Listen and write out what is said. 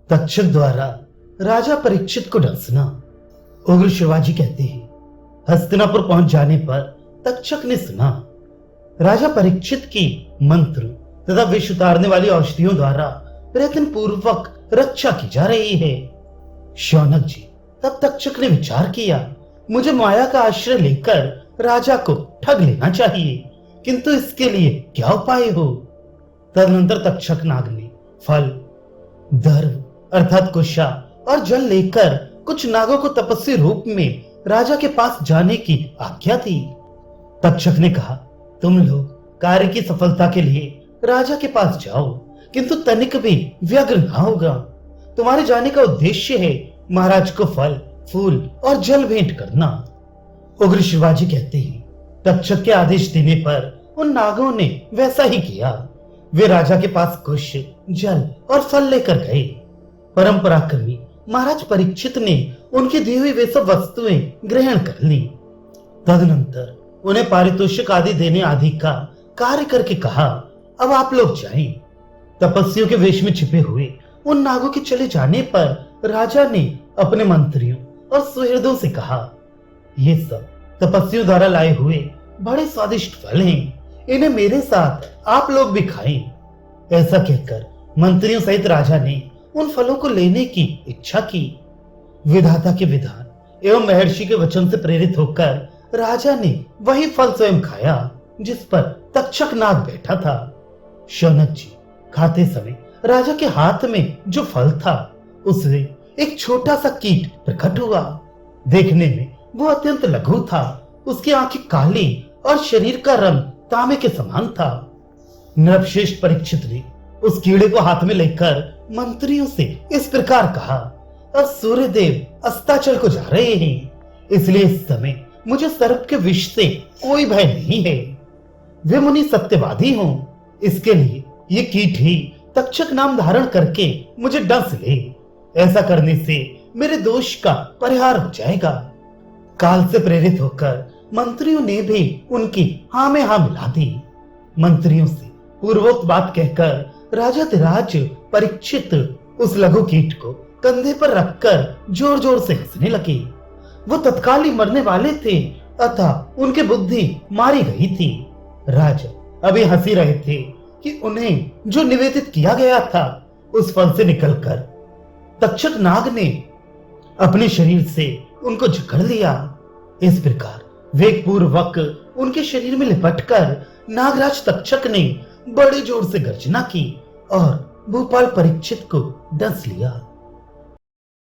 तक्षक द्वारा राजा परीक्षित को डसना। उग्र शिवाजी कहते हैं, हस्तिनापुर पहुंच जाने पर तक्षक ने सुना राजा परीक्षित की मंत्र तथा विष उतारने वाली औषधियों द्वारा प्रयत्न पूर्वक रक्षा की जा रही है। शौनक जी, तब तक्षक ने विचार किया, मुझे माया का आश्रय लेकर राजा को ठग लेना चाहिए, किंतु इसके लिए क्या उपाय हो। तदनंतर तक्षक नाग ने फल, दर्भ अर्थात कुशा और जल लेकर कुछ नागों को तपस्वी रूप में राजा के पास जाने की आज्ञा दी। तक्षक ने कहा, तुम लोग कार्य की सफलता के लिए राजा के पास जाओ, किंतु तनिक भी व्यग्र ना होगा। तुम्हारे जाने का उद्देश्य है महाराज को फल, फूल और जल भेंट करना। उग्र शिवाजी कहते हैं, तक्षक के आदेश देने पर उन नागों ने वैसा ही किया। वे राजा के पास कुश, जल और फल लेकर गए। परम पराक्रमी महाराज परीक्षित ने उनकी दी हुई वे सब वस्तुएं ग्रहण कर ली। तदनंतर उन्हें पारितोषिक आदि देने आदि का कार्य करके कहा, अब आप लोग जाएं। तपस्वियों के वेश में छिपे हुए उन नागों के चले जाने पर राजा ने अपने मंत्रियों और सुहृदों से कहा, ये सब तपस्वियों द्वारा लाए हुए बड़े स्वादिष्ट फल हैं, इन्हें मेरे साथ आप लोग भी खाएं। ऐसा कहकर मंत्रियों सहित राजा ने उन फलों को लेने की इच्छा की। विधाता के विधान एवं महर्षि के वचन से प्रेरित होकर राजा ने वही फल स्वयं खाया जिस पर तक्षक नाग बैठा था। शौनक जी, खाते समय राजा के हाथ में जो फल था उससे एक छोटा सा कीट प्रकट हुआ। देखने में वो अत्यंत लघु था। उसकी आंखें काली और शरीर का रंग तांबे के समान था। नृपश्रेष्ठ परीक्षित ने उस कीड़े को हाथ में लेकर मंत्रियों से इस प्रकार कहा, अब सूर्यदेव अस्ताचल को जा रहे हैं, इसलिए इस समय मुझे सर्प के विष से कोई भय नहीं है। वे मुनि सत्यवादी हों, इसके लिए ये कीट ही तक्षक नाम धारण करके मुझे डस ले। ऐसा करने से मेरे दोष का परिहार हो जाएगा। काल से प्रेरित होकर मंत्रियों ने भी उनकी हाँ में हाँ मिला दी। मंत्रियों से पूर्वोक्त बात कहकर राजा धीराज परीक्षित उस लघु कीट को कंधे पर रखकर जोर जोर से हंसने लगे। वो तत्काल ही मरने वाले थे, अतः उनकी बुद्धि मारी गई थी। राजा अभी हंसी रहे थे कि उन्हें जो निवेदित किया गया था उस फल से निकलकर तक्षक नाग ने अपने शरीर से उनको जकड़ लिया। इस प्रकार वेग पूर्वक उनके शरीर में लिपटकर नागराज तक्षक ने बड़े जोर से गर्जना की और भूपाल परीक्षित को डस लिया।